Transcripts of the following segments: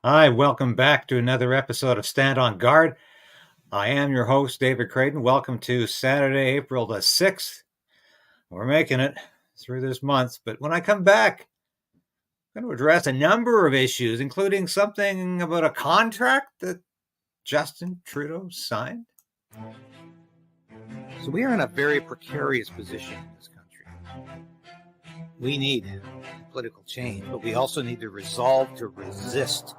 Hi, welcome back to another episode of Stand on Guard. I am your host, David Krayden. Welcome to Saturday, April the 6th. We're making it through this month, but when I come back, I'm going to address a number of issues, including something about a contract that Justin Trudeau signed. So we are in a very precarious position in this country. We need political change, but we also need the resolve to resist.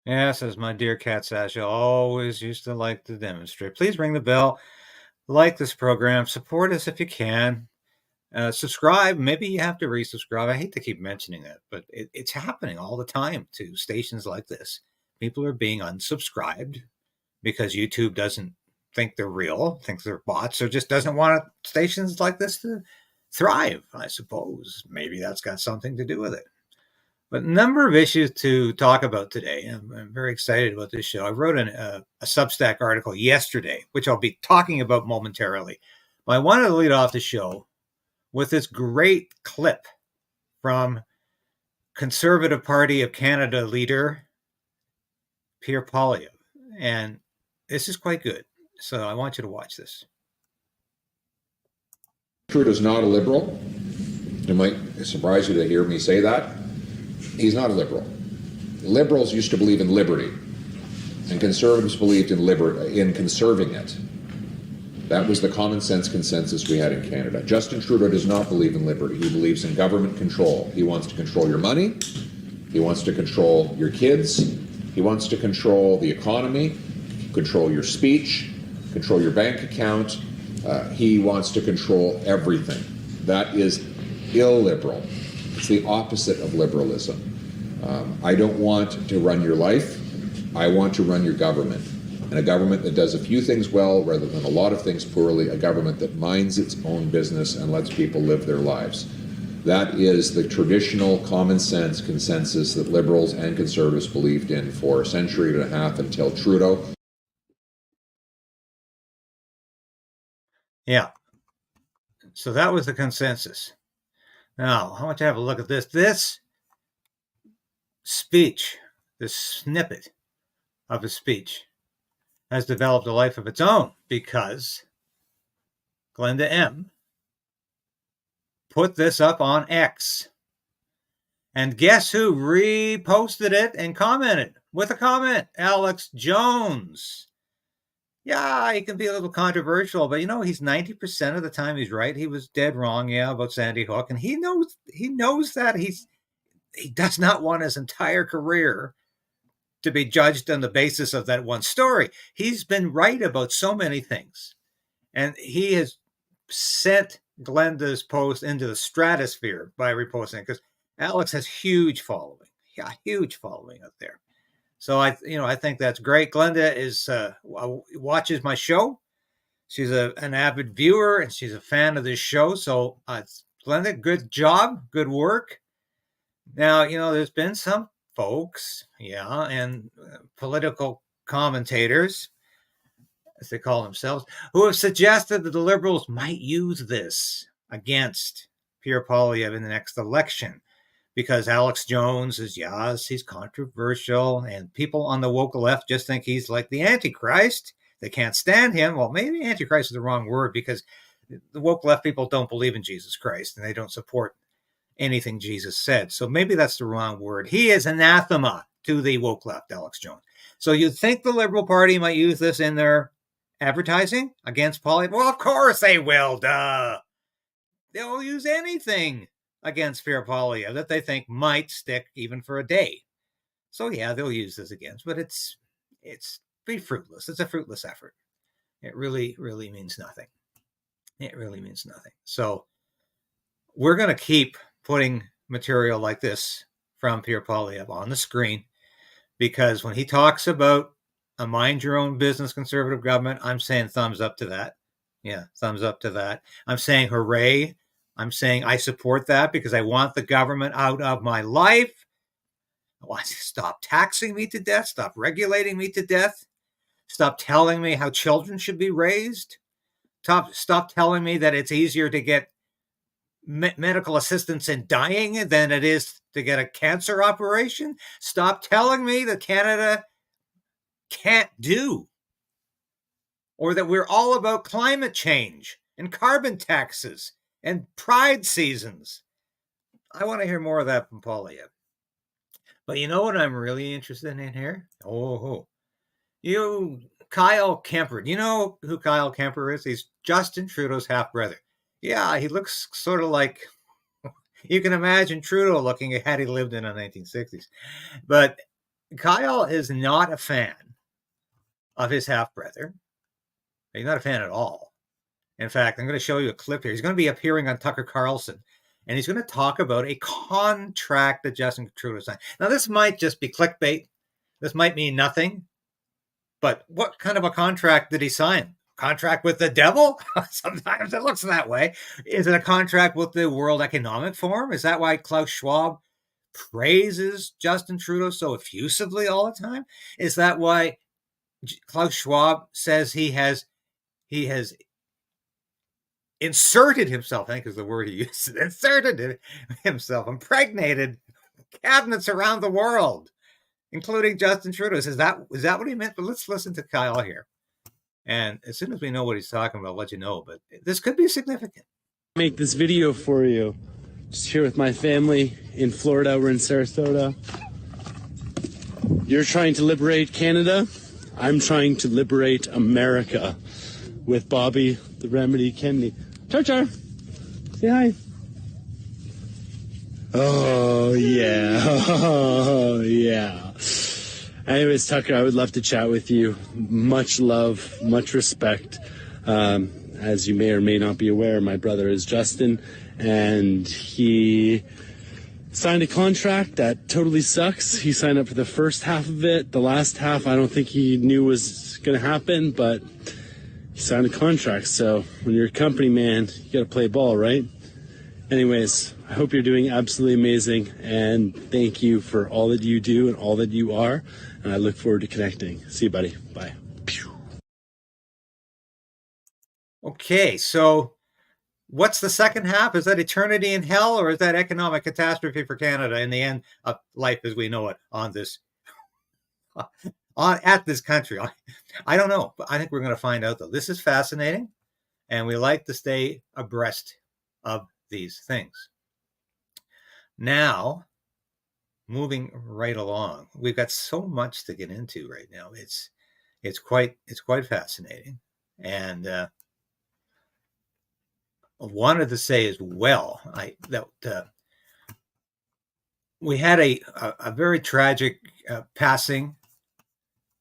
Yes, as my dear cat Sasha always used to like to demonstrate. Please ring the bell, like this program, support us if you can. Subscribe. Maybe you have to resubscribe. I hate to keep mentioning that, but it's happening all the time to stations like this. People are being unsubscribed because YouTube doesn't think they're real, thinks they're bots, or just doesn't want stations like this to thrive, I suppose. Maybe that's got something to do with it. But a number of issues to talk about today. I'm very excited about this show. I wrote a Substack article yesterday, which I'll be talking about momentarily. But I wanted to lead off the show with this great clip from Conservative Party of Canada leader Pierre Poilievre. And this is quite good. So I want you to watch this. Trudeau's not a liberal. It might surprise you to hear me say that. He's not a liberal. Liberals used to believe in liberty, and conservatives believed in conserving it. That was the common sense consensus we had in Canada. Justin Trudeau does not believe in liberty. He believes in government control. He wants to control your money. He wants to control your kids. He wants to control the economy, control your speech, control your bank account. He wants to control everything. That is illiberal. It's the opposite of liberalism. I don't want to run your life. I want to run your government. And a government that does a few things well rather than a lot of things poorly, a government that minds its own business and lets people live their lives. That is the traditional common sense consensus that liberals and conservatives believed in for a century and a half until Trudeau. Yeah. So that was the consensus. Now, I want you to have a look at this. This speech, this snippet of a speech, has developed a life of its own because Glenda M. put this up on X. And guess who reposted it and commented with a comment? Alex Jones. Yeah, he can be a little controversial, but he's 90% of the time he's right. He was dead wrong, about Sandy Hook, and he knows that he does not want his entire career to be judged on the basis of that one story. He's been right about so many things, and he has sent Glenda's post into the stratosphere by reposting it because Alex has huge following out there. So I think that's great. Glenda is watches my show. She's an avid viewer and she's a fan of this show. So Glenda, good job, good work. Now there's been some folks, and political commentators, as they call themselves, who have suggested that the Liberals might use this against Pierre Poilievre in the next election. Because Alex Jones he's controversial, and people on the woke left just think he's like the Antichrist. They can't stand him. Well, maybe Antichrist is the wrong word because the woke left people don't believe in Jesus Christ and they don't support anything Jesus said. So maybe that's the wrong word. He is anathema to the woke left, Alex Jones. So you think the Liberal Party might use this in their advertising against Poilievre? Well, of course they will, duh. They'll use anything against Pierre Poilievre that they think might stick even for a day. So they'll use this against, but it's be fruitless. It's a fruitless effort. It really, really means nothing. It really means nothing. So we're going to keep putting material like this from Pierre Poilievre on the screen because when he talks about a mind your own business conservative government, I'm saying thumbs up to that. Yeah, thumbs up to that. I'm saying hooray. I'm saying I support that because I want the government out of my life. I want to stop taxing me to death, stop regulating me to death. Stop telling me how children should be raised. Stop telling me that it's easier to get medical assistance in dying than it is to get a cancer operation. Stop telling me that Canada can't do, or that we're all about climate change and carbon taxes and pride seasons. I want to hear more of that from Poilievre. But you know what I'm really interested in here? Kyle Kemper. Do you know who Kyle Kemper is? He's Justin Trudeau's half-brother. Yeah, he looks sort of like, you can imagine Trudeau looking had he lived in the 1960s. But Kyle is not a fan of his half-brother. He's not a fan at all. In fact, I'm going to show you a clip here. He's going to be appearing on Tucker Carlson, and he's going to talk about a contract that Justin Trudeau signed. Now, this might just be clickbait. This might mean nothing. But what kind of a contract did he sign? Contract with the devil? Sometimes it looks that way. Is it a contract with the World Economic Forum? Is that why Klaus Schwab praises Justin Trudeau so effusively all the time? Is that why Klaus Schwab says he has inserted himself, I think is the word he used, inserted himself, impregnated cabinets around the world, including Justin Trudeau? Is that what he meant? But let's listen to Kyle here. And as soon as we know what he's talking about, I'll let you know. But this could be significant. Make this video for you. Just here with my family in Florida. We're in Sarasota. You're trying to liberate Canada. I'm trying to liberate America with Bobby the Remedy Kennedy. Char, say hi. Oh, yeah. Oh, yeah. Anyways, Tucker, I would love to chat with you. Much love, much respect. As you may or may not be aware, my brother is Justin, and he signed a contract that totally sucks. He signed up for the first half of it. The last half, I don't think he knew was going to happen, but he signed a contract. So when you're a company man, you got to play ball, right? Anyways, I hope you're doing absolutely amazing, and thank you for all that you do and all that you are, and I look forward to connecting. See you, buddy. Bye. Okay, so what's the second half? Is that eternity in hell, or is that economic catastrophe for Canada in the end of life as we know it on this at this country? I don't know, but I think we're going to find out, though. This is fascinating, and we like to stay abreast of these things. Now, moving right along, we've got so much to get into right now. It's quite fascinating, and wanted to say as well that we had a very tragic passing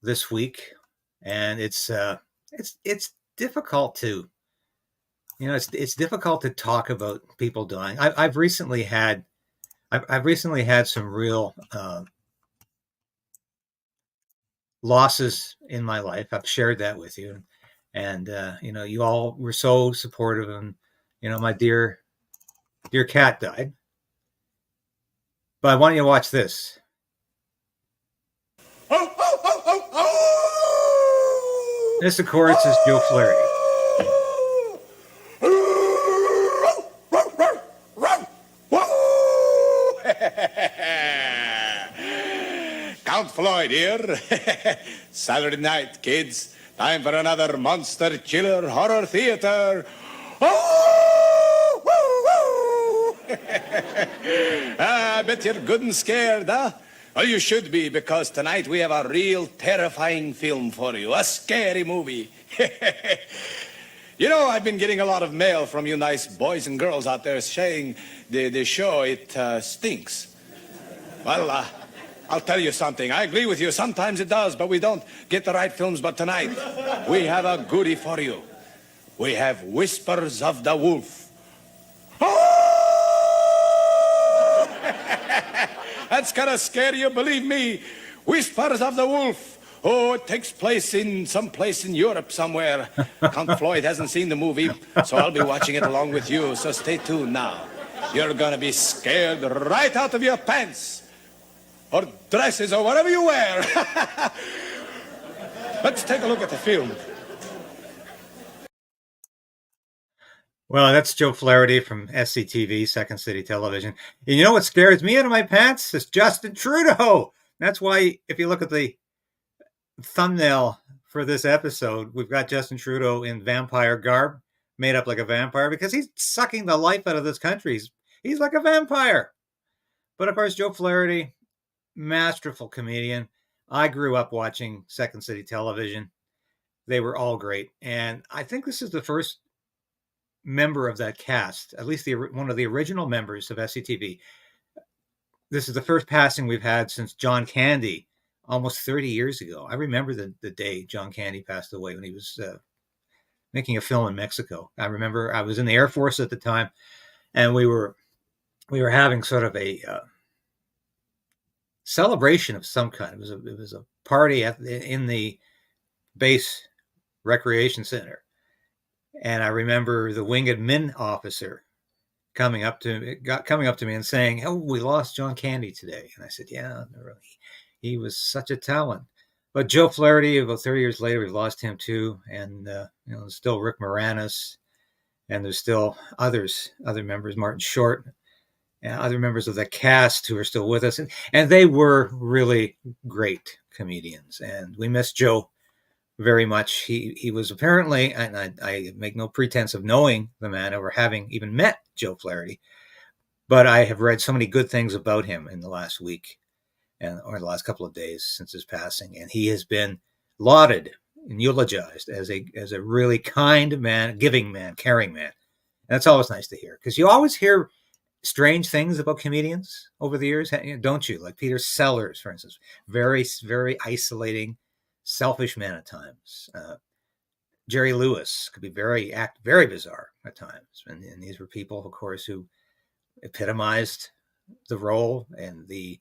this week, and it's difficult to, it's difficult to talk about people dying. I've recently had some real losses in my life. I've shared that with you, and you all were so supportive, and my dear cat died. But I want you to watch this. This, of course, is Joe Flaherty. Count Floyd here. Saturday night, kids. Time for another monster chiller horror theater. I bet you're good and scared, huh? Well, you should be, because tonight we have a real terrifying film for you. A scary movie. I've been getting a lot of mail from you nice boys and girls out there saying the show, it stinks. Well, I'll tell you something. I agree with you. Sometimes it does, but we don't get the right films. But tonight, we have a goodie for you. We have Whispers of the Wolf. That's gonna scare you, believe me. Whispers of the Wolf. Oh, it takes place in some place in Europe somewhere. Count Floyd hasn't seen the movie, so I'll be watching it along with you. So stay tuned now. You're gonna be scared right out of your pants. Or dresses, or whatever you wear. Let's take a look at the film. Well, that's Joe Flaherty from SCTV, Second City Television. And you know what scares me out of my pants? It's Justin Trudeau. That's why, if you look at the thumbnail for this episode, we've got Justin Trudeau in vampire garb, made up like a vampire, because he's sucking the life out of this country. He's like a vampire. But of course, Joe Flaherty, masterful comedian. I grew up watching Second City Television. They were all great. And I think this is the first member of that cast, at least one of the original members of SCTV. This is the first passing we've had since John Candy, almost 30 years ago. I remember the day John Candy passed away when he was making a film in Mexico. I remember I was in the Air Force at the time, and we were having sort of a celebration of some kind. It was a party in the base recreation center. And I remember the wing admin officer coming up to me and saying, "Oh, we lost John Candy today." And I said, "Yeah, really. He was such a talent." But Joe Flaherty, about 30 years later, we lost him too. And there's still Rick Moranis, and there's still other members, Martin Short, and other members of the cast who are still with us. And they were really great comedians. And we miss Joe very much. He was apparently, and I make no pretense of knowing the man or having even met Joe Flaherty, but I have read so many good things about him in the last week or the last couple of days since his passing, and he has been lauded and eulogized as a really kind man, giving man, caring man. And that's always nice to hear, because you always hear strange things about comedians over the years, don't you? Like Peter Sellers, for instance, very, very isolating, selfish man at times. Jerry Lewis could be very bizarre at times, and these were people, of course, who epitomized the role and the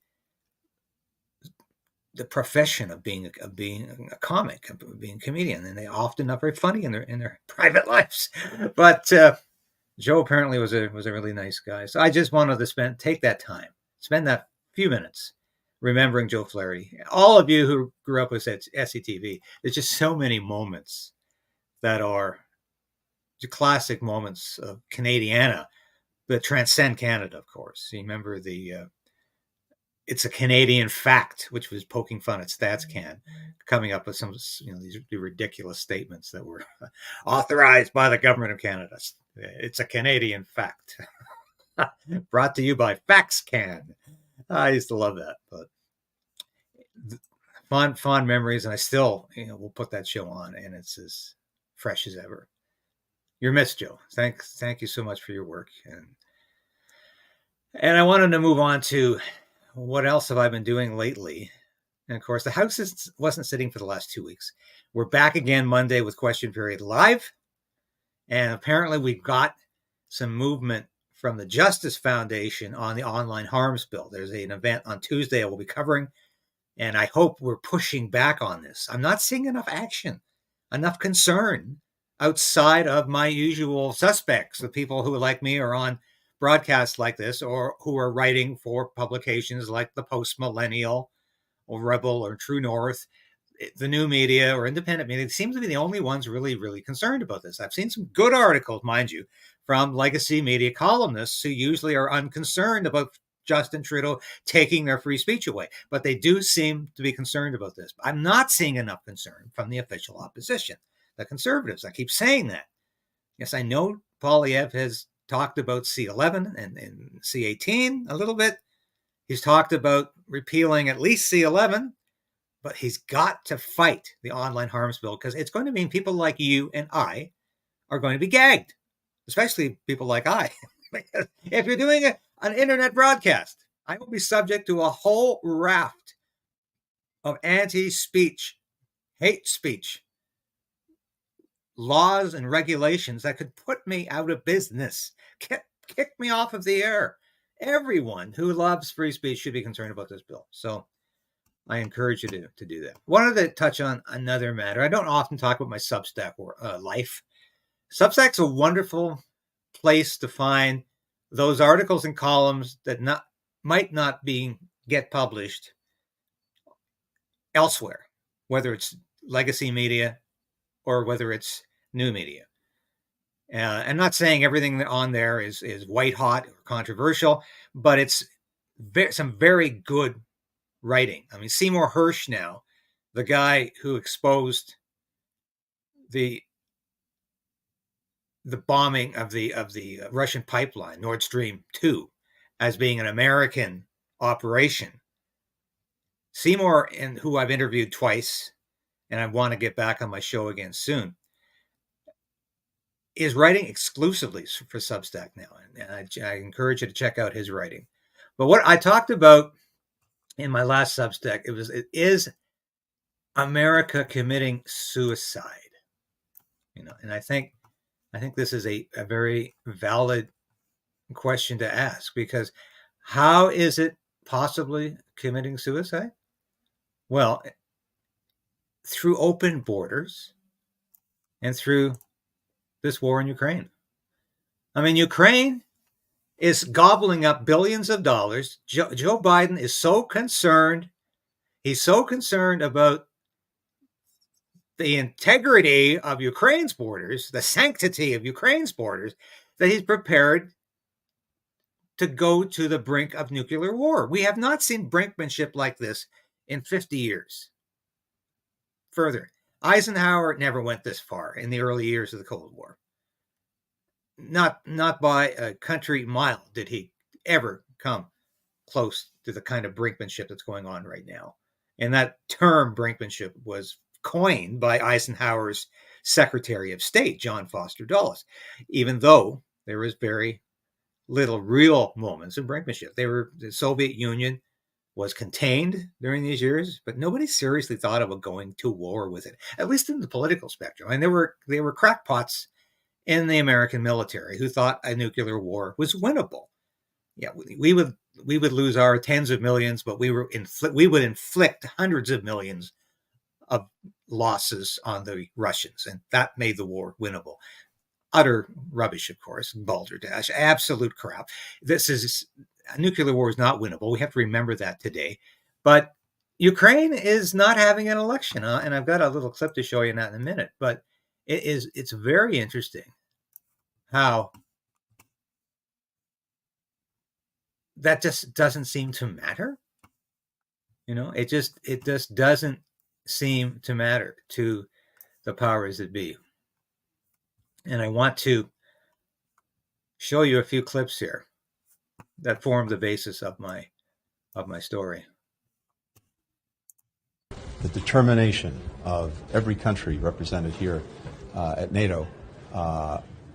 profession of being a comic, of being a comedian, and they often not very funny in their private lives. But Joe apparently was a really nice guy. So I just wanted to spend that few minutes remembering Joe Flaherty. All of you who grew up with SCTV, there's just so many moments that are the classic moments of Canadiana that transcend Canada, of course. You remember It's a Canadian Fact, which was poking fun at StatsCan, coming up with some, these ridiculous statements that were authorized by the government of Canada. It's a Canadian Fact. Brought to you by FaxCan. I used to love that, but fond memories, and I still, will put that show on, and it's as fresh as ever. You're missed, Joe. Thank you so much for your work, and I wanted to move on to what else have I been doing lately. And of course, the House wasn't sitting for the last 2 weeks. We're back again Monday with Question Period Live, and apparently we've got some movement from the Justice Foundation on the online harms bill. There's an event on Tuesday I will be covering, and I hope we're pushing back on this. I'm not seeing enough action, enough concern outside of my usual suspects, the people who, like me, are on broadcasts like this, or who are writing for publications like the Post Millennial or Rebel or True North, the new media or independent media. They seem to be the only ones really, really concerned about this. I've seen some good articles, mind you, from legacy media columnists who usually are unconcerned about Justin Trudeau taking their free speech away, but they do seem to be concerned about this. I'm not seeing enough concern from the official opposition, the Conservatives. I keep saying that. Yes, I know Poilievre has talked about C11 and C18 a little bit. He's talked about repealing at least C11, but he's got to fight the online harms bill, because it's going to mean people like you and I are going to be gagged, especially people like I. If you're doing an internet broadcast, I will be subject to a whole raft of anti-speech, hate speech laws and regulations that could put me out of business, kick me off of the air. Everyone who loves free speech should be concerned about this bill. So I encourage you to do that. Wanted to touch on another matter. I don't often talk about my Substack life. Substack's a wonderful place to find those articles and columns that might not get published elsewhere, whether it's legacy media or whether it's new media. I'm not saying everything on there is white hot or controversial, but it's some very good writing. I mean, Seymour Hersh now, the guy who exposed the bombing of the Russian pipeline, Nord Stream 2, as being an American operation. Seymour, and who I've interviewed twice, and I want to get back on my show again soon, is writing exclusively for Substack now, and I encourage you to check out his writing. But what I talked about in my last Substack, it is America committing suicide. And I think this is a very valid question to ask, because how is it possibly committing suicide? Well, through open borders and through this war in Ukraine. I mean, Ukraine is gobbling up billions of dollars. Joe Biden is so concerned. He's so concerned about the integrity of Ukraine's borders, the sanctity of Ukraine's borders, that he's prepared to go to the brink of nuclear war. We have not seen brinkmanship like this in 50 years. Further, Eisenhower never went this far in the early years of the Cold War. Not by a country mile did he ever come close to the kind of brinkmanship that's going on right now. And that term brinkmanship was coined by Eisenhower's Secretary of State, John Foster Dulles, even though there was very little real moments of brinkmanship. The Soviet Union was contained during these years, but nobody seriously thought about going to war with it, at least in the political spectrum. And there were crackpots in the American military who thought a nuclear war was winnable. Yeah, we would lose our tens of millions, but we would inflict hundreds of millions of losses on the Russians, and that made the war winnable. Utter rubbish, of course, balderdash, absolute crap. A nuclear war is not winnable. We have to remember that today. But Ukraine is not having an election, and I've got a little clip to show you that in a minute. But it's very interesting how that just doesn't seem to matter. It just doesn't seem to matter to the powers that be. And I want to show you a few clips here that form the basis of my story. The determination of every country represented here at NATO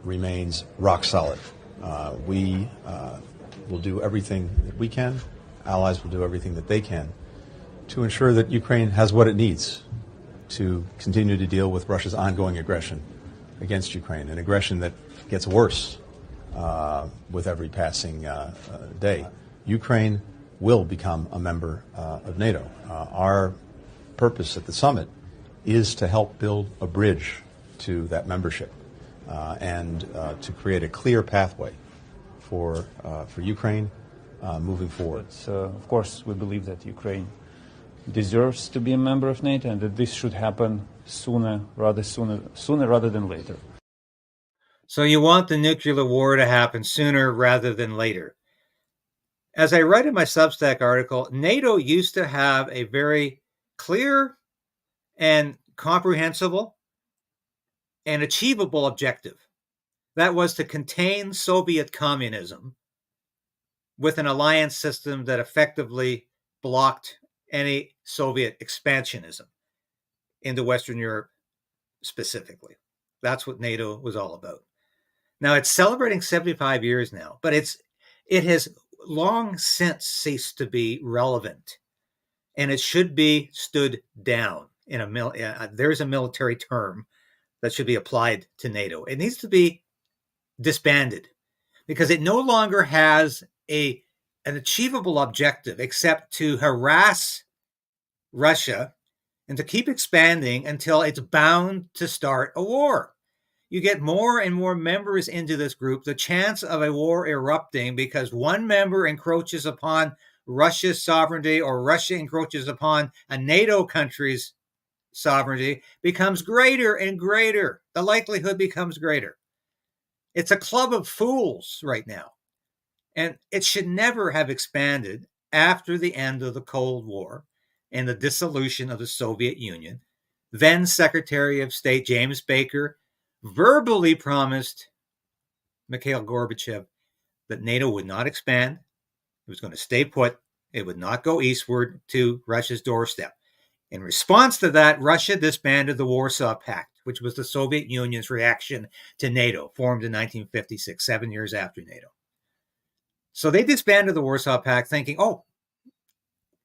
remains rock solid. We will do everything that we can. Allies will do everything that they can to ensure that Ukraine has what it needs to continue to deal with Russia's ongoing aggression against Ukraine, an aggression that gets worse with every passing day. Ukraine will become a member of NATO. Our purpose at the summit is to help build a bridge to that membership and to create a clear pathway for Ukraine moving forward. But, of course, we believe that Ukraine deserves to be a member of NATO, and that this should happen sooner rather than later. So you want the nuclear war to happen sooner rather than later. As I write in my Substack article, NATO used to have a very clear and comprehensible and achievable objective. That was to contain Soviet communism with an alliance system that effectively blocked any Soviet expansionism into Western Europe specifically. That's what NATO was all about. Now, it's celebrating 75 years now, but it has long since ceased to be relevant, and it should be stood down. There's a military term that should be applied to NATO. It needs to be disbanded because it no longer has an achievable objective except to harass Russia and to keep expanding until it's bound to start a war. You get more and more members into this group, the chance of a war erupting because one member encroaches upon Russia's sovereignty or Russia encroaches upon a NATO country's sovereignty becomes greater and greater. The likelihood becomes greater. It's a club of fools right now. And it should never have expanded after the end of the Cold War and the dissolution of the Soviet Union. Then Secretary of State James Baker verbally promised Mikhail Gorbachev that NATO would not expand. It was going to stay put. It would not go eastward to Russia's doorstep. In response to that, Russia disbanded the Warsaw Pact, which was the Soviet Union's reaction to NATO, formed in 1956, 7 years after NATO. So they disbanded the Warsaw Pact thinking, oh,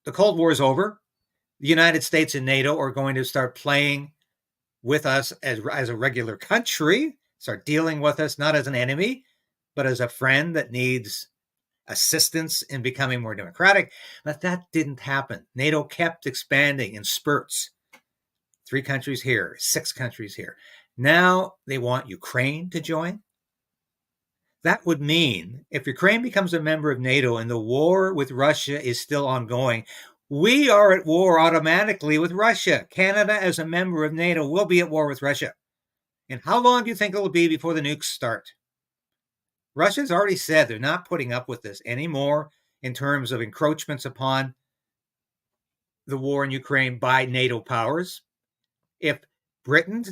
the Cold War is over. The United States and NATO are going to start playing with us as a regular country, start dealing with us not as an enemy, but as a friend that needs assistance in becoming more democratic. But that didn't happen. NATO kept expanding in spurts. 3 countries here, 6 countries here. Now they want Ukraine to join. That would mean if Ukraine becomes a member of NATO and the war with Russia is still ongoing, we are at war automatically with Russia. Canada, as a member of NATO, will be at war with Russia. And how long do you think it will be before the nukes start? Russia's already said they're not putting up with this anymore in terms of encroachments upon the war in Ukraine by NATO powers. If Britain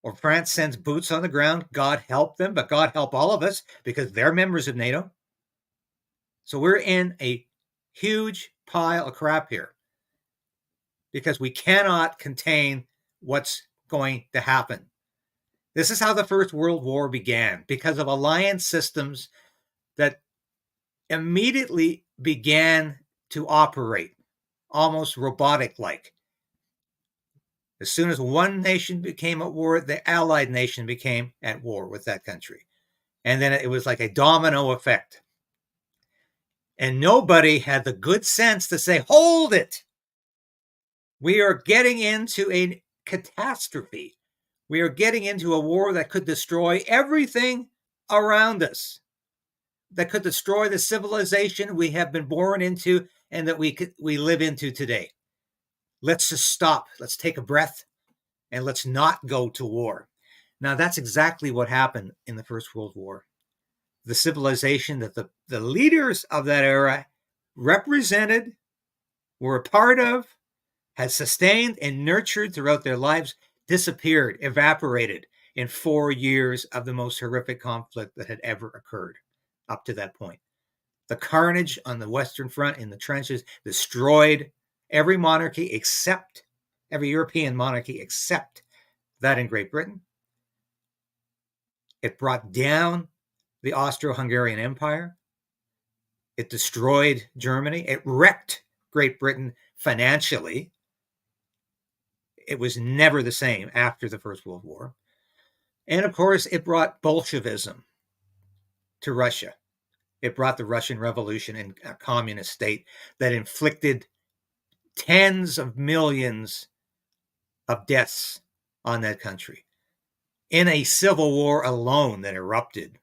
or France sends boots on the ground, God help them, but God help all of us because they're members of NATO. So we're in a huge pile of crap here because we cannot contain what's going to happen. This is how the First World War began, because of alliance systems that immediately began to operate, almost robotic-like. As soon as one nation became at war, the allied nation became at war with that country. And then it was like a domino effect. And nobody had the good sense to say, hold it. We are getting into a catastrophe. We are getting into a war that could destroy everything around us, that could destroy the civilization we have been born into and that we live into today. Let's just stop. Let's take a breath and let's not go to war. Now, that's exactly what happened in the First World War. The civilization that the leaders of that era represented, were a part of, had sustained and nurtured throughout their lives, disappeared, evaporated in 4 years of the most horrific conflict that had ever occurred up to that point. The carnage on the Western Front in the trenches destroyed every monarchy except, every European monarchy except that in Great Britain. It brought down the Austro-Hungarian Empire. It destroyed Germany. It wrecked Great Britain financially. It was never the same after the First World War. And of course, it brought Bolshevism to Russia. It brought the Russian Revolution in a communist state that inflicted tens of millions of deaths on that country. In a civil war alone that erupted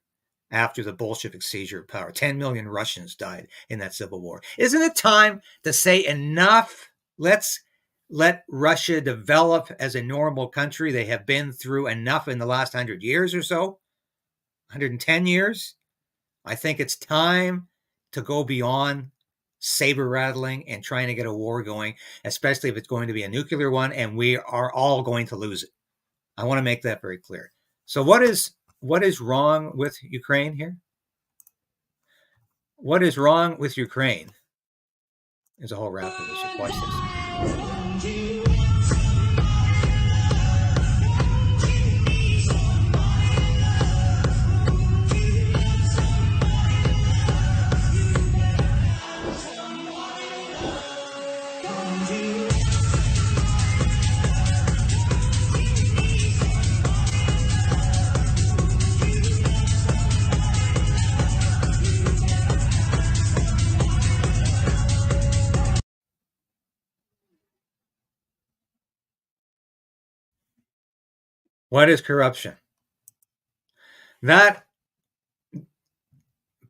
after the Bolshevik seizure of power, 10 million Russians died in that civil war. Isn't it time to say enough? Let's let Russia develop as a normal country. They have been through enough in the last 100 years or so, 110 years. I think it's time to go beyond saber rattling and trying to get a war going, especially if it's going to be a nuclear one and we are all going to lose it. I want to make that very clear. So what is wrong with Ukraine here? What is wrong with Ukraine? There's a whole raft of issues. Watch this. What is corruption? That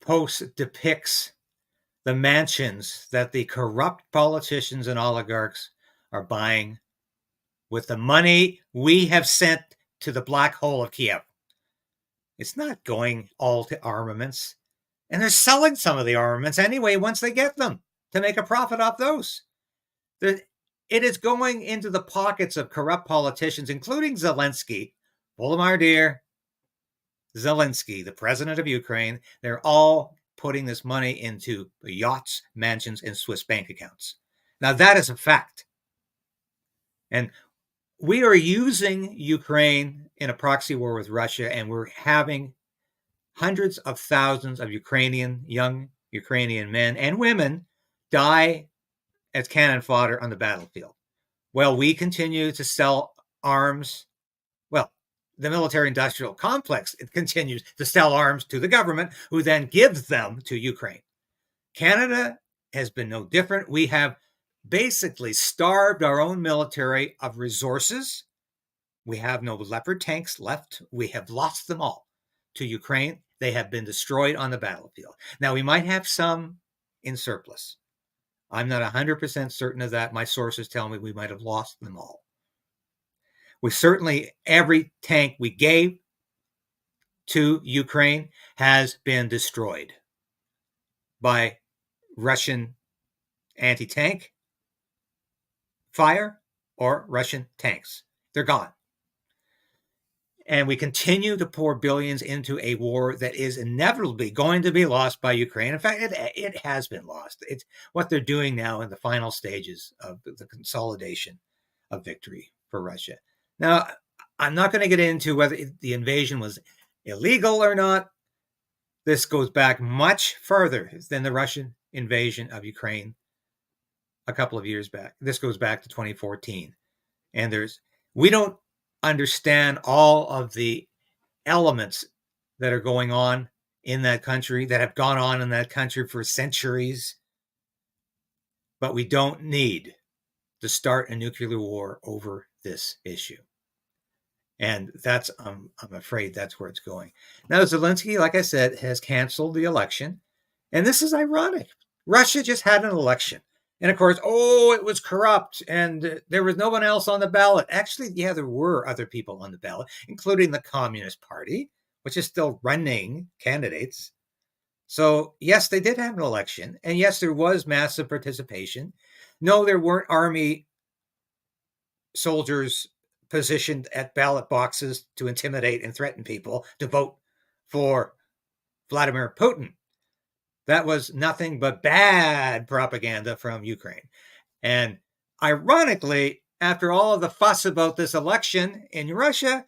post depicts the mansions that the corrupt politicians and oligarchs are buying with the money we have sent to the black hole of Kiev. It's not going all to armaments. And they're selling some of the armaments anyway once they get them to make a profit off those. It is going into the pockets of corrupt politicians, including Zelensky, Volodymyr dear, Zelensky, the president of Ukraine. They're all putting this money into yachts, mansions, and Swiss bank accounts. Now, that is a fact. And we are using Ukraine in a proxy war with Russia, and we're having hundreds of thousands of young Ukrainian men and women die as cannon fodder on the battlefield. Well, we continue to sell arms. Well, the military-industrial complex, it continues to sell arms to the government, who then gives them to Ukraine. Canada has been no different. We have basically starved our own military of resources. We have no Leopard tanks left. We have lost them all to Ukraine. They have been destroyed on the battlefield. Now, we might have some in surplus. I'm not 100% certain of that. My sources tell me we might have lost them all. We certainly, every tank we gave to Ukraine has been destroyed by Russian anti-tank fire or Russian tanks. They're gone. And we continue to pour billions into a war that is inevitably going to be lost by Ukraine. In fact, it has been lost. It's what they're doing now in the final stages of the consolidation of victory for Russia. Now, I'm not going to get into whether the invasion was illegal or not. This goes back much further than the Russian invasion of Ukraine a couple of years back. This goes back to 2014. And we don't understand all of the elements that are going on in that country, that have gone on in that country for centuries. But we don't need to start a nuclear war over this issue. And that's, I'm afraid that's where it's going. Now, Zelensky, like I said, has canceled the election. And this is ironic. Russia just had an election. And of course, it was corrupt and there was no one else on the ballot. Actually, yeah, there were other people on the ballot, including the Communist Party, which is still running candidates. So yes, they did have an election. And yes, there was massive participation. No, there weren't army soldiers positioned at ballot boxes to intimidate and threaten people to vote for Vladimir Putin. That was nothing but bad propaganda from Ukraine. And ironically, after all of the fuss about this election in Russia,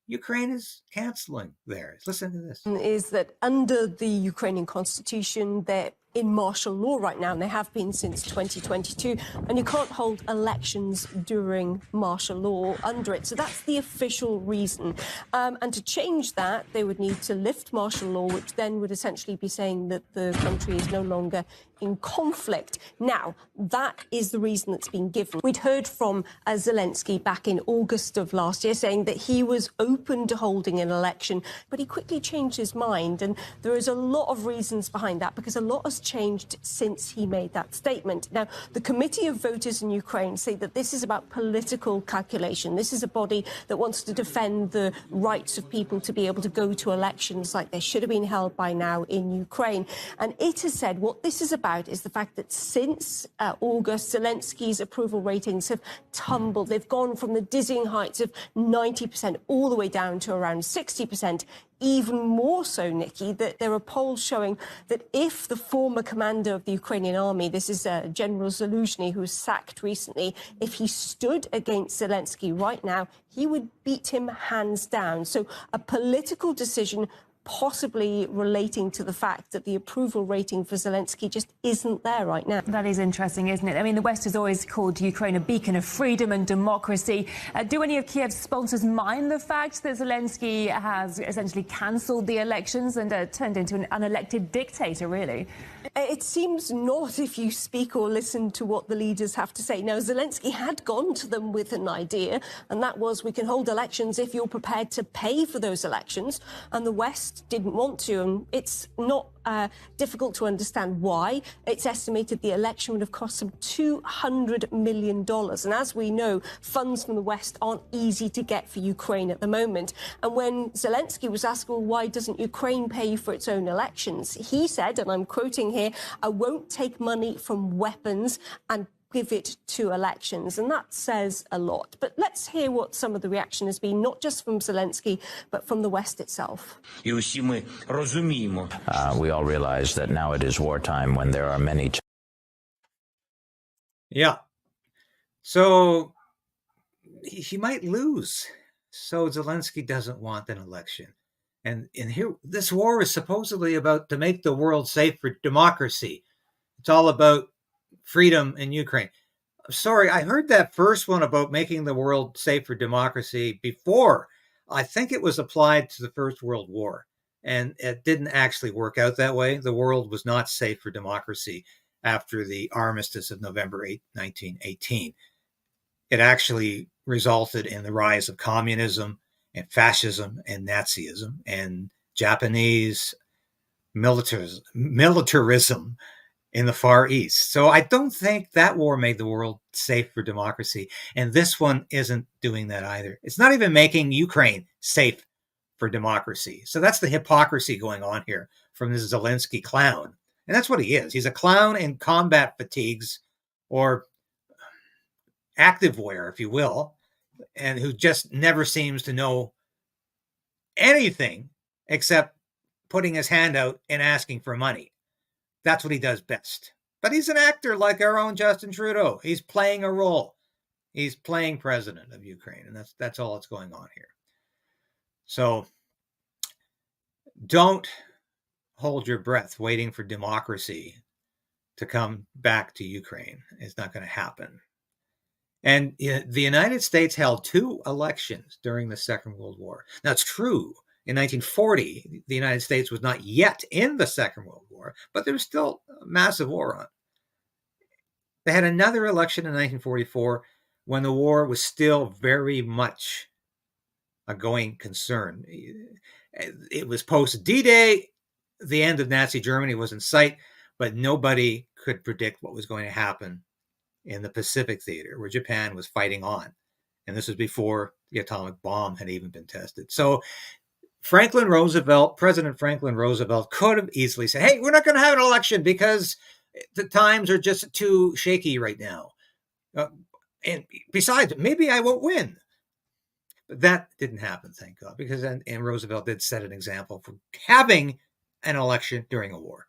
Ukraine is canceling theirs. Listen to this. Is that under the Ukrainian constitution, they're in martial law right now, and they have been since 2022, and you can't hold elections during martial law under it. So that's the official reason. And to change that, they would need to lift martial law, which then would essentially be saying that the country is no longer in conflict. Now, that is the reason that's been given. We'd heard from Zelensky back in August of last year saying that he was open to holding an election, but he quickly changed his mind. And there is a lot of reasons behind that, because a lot has changed since he made that statement. Now, the Committee of Voters in Ukraine say that this is about political calculation. This is a body that wants to defend the rights of people to be able to go to elections like they should have been held by now in Ukraine. And it has said what this is about is the fact that since August, Zelensky's approval ratings have tumbled. They've gone from the dizzying heights of 90% all the way down to around 60%. Even more so, Nikki, that there are polls showing that if the former commander of the Ukrainian army, this is General Zaluzhny, who was sacked recently, if he stood against Zelensky right now, he would beat him hands down. So a political decision possibly relating to the fact that the approval rating for Zelensky just isn't there right now. That is interesting, isn't it? I mean, the West has always called Ukraine a beacon of freedom and democracy. Do any of Kiev's sponsors mind the fact that Zelensky has essentially cancelled the elections and turned into an unelected dictator, really? It seems not, if you speak or listen to what the leaders have to say. Now, Zelensky had gone to them with an idea, and that was, we can hold elections if you're prepared to pay for those elections. And the West West didn't want to, and it's not difficult to understand why. It's estimated the election would have cost some $200 million. And as we know, funds from the West aren't easy to get for Ukraine at the moment. And when Zelensky was asked, well, why doesn't Ukraine pay for its own elections? He said, and I'm quoting here, I won't take money from weapons and give it to elections. And that says a lot. But let's hear what some of the reaction has been, not just from Zelensky, but from the West itself. We all realize that now it is wartime when there are many. Yeah. So he might lose. So Zelensky doesn't want an election. And here, this war is supposedly about to make the world safe for democracy. It's all about freedom in Ukraine. Sorry, I heard that first one about making the world safe for democracy before. I think it was applied to the First World War, and it didn't actually work out that way. The world was not safe for democracy after the armistice of November 8, 1918. It actually resulted in the rise of communism and fascism and Nazism and Japanese militarism in the Far East. So I don't think that war made the world safe for democracy. And this one isn't doing that either. It's not even making Ukraine safe for democracy. So that's the hypocrisy going on here from this Zelensky clown. And that's what he is. He's a clown in combat fatigues, or activewear, if you will, and who just never seems to know anything except putting his hand out and asking for money. That's what he does best. But he's an actor like our own Justin Trudeau. He's playing a role. He's playing president of Ukraine, and that's all that's going on here. So don't hold your breath waiting for democracy to come back to Ukraine. It's not going to happen. And the United States held 2 elections during the Second World War. Now, it's true. In 1940, the United States was not yet in the Second World War, but there was still a massive war on. They had another election in 1944 when the war was still very much a going concern. It was post D-Day. The end of Nazi Germany was in sight, but nobody could predict what was going to happen in the Pacific theater, where Japan was fighting on. And this was before the atomic bomb had even been tested. So President Franklin Roosevelt could have easily said, hey, we're not going to have an election because the times are just too shaky right now. And besides, maybe I won't win. But that didn't happen, thank God, because and Roosevelt did set an example for having an election during a war,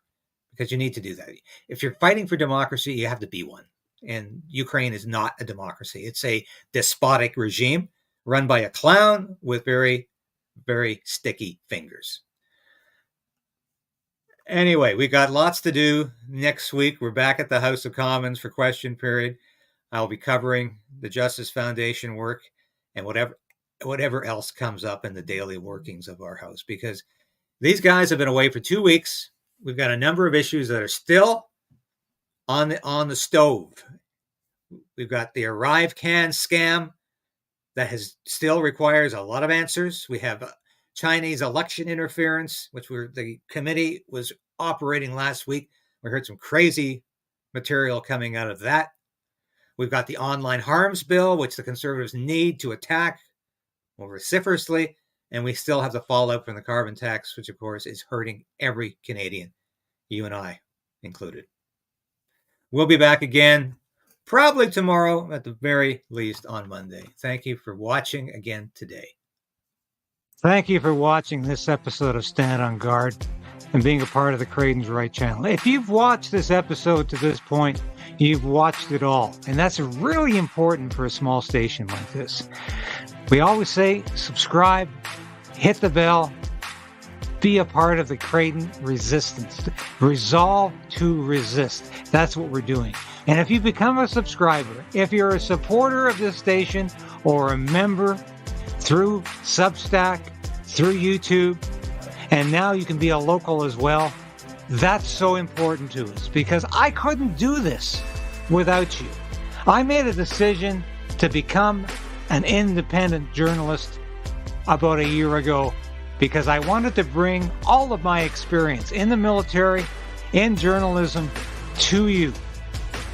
because you need to do that. If you're fighting for democracy, you have to be one. And Ukraine is not a democracy. It's a despotic regime run by a clown with very, very sticky fingers. Anyway, we got lots to do next week. We're back at the House of Commons for question period. I'll be covering the Justice Foundation work and whatever else comes up in the daily workings of our house, because these guys have been away for 2 weeks. We've got a number of issues that are still on the stove. We've got the ArriveCan scam that still requires a lot of answers. We have Chinese election interference, which the committee was operating last week. We heard some crazy material coming out of that. We've got the online harms bill, which the Conservatives need to attack more vociferously. And we still have the fallout from the carbon tax, which, of course, is hurting every Canadian, you and I included. We'll be back again, probably tomorrow, at the very least on Monday. Thank you for watching again today. Thank you for watching this episode of Stand on Guard and being a part of the KRAYDEN'S Right channel. If you've watched this episode to this point, you've watched it all. And that's really important for a small station like this. We always say subscribe, hit the bell, be a part of the KRAYDEN resistance. Resolve to resist. That's what we're doing. And if you become a subscriber, if you're a supporter of this station or a member through Substack, through YouTube, and now you can be a local as well, that's so important to us, because I couldn't do this without you. I made a decision to become an independent journalist about a year ago because I wanted to bring all of my experience in the military, in journalism, to you.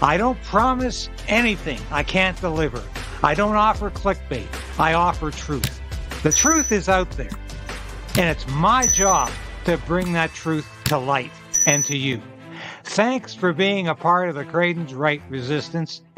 I don't promise anything I can't deliver. I don't offer clickbait. I offer truth. The truth is out there, and it's my job to bring that truth to light and to you. Thanks for being a part of the Krayden's Right resistance.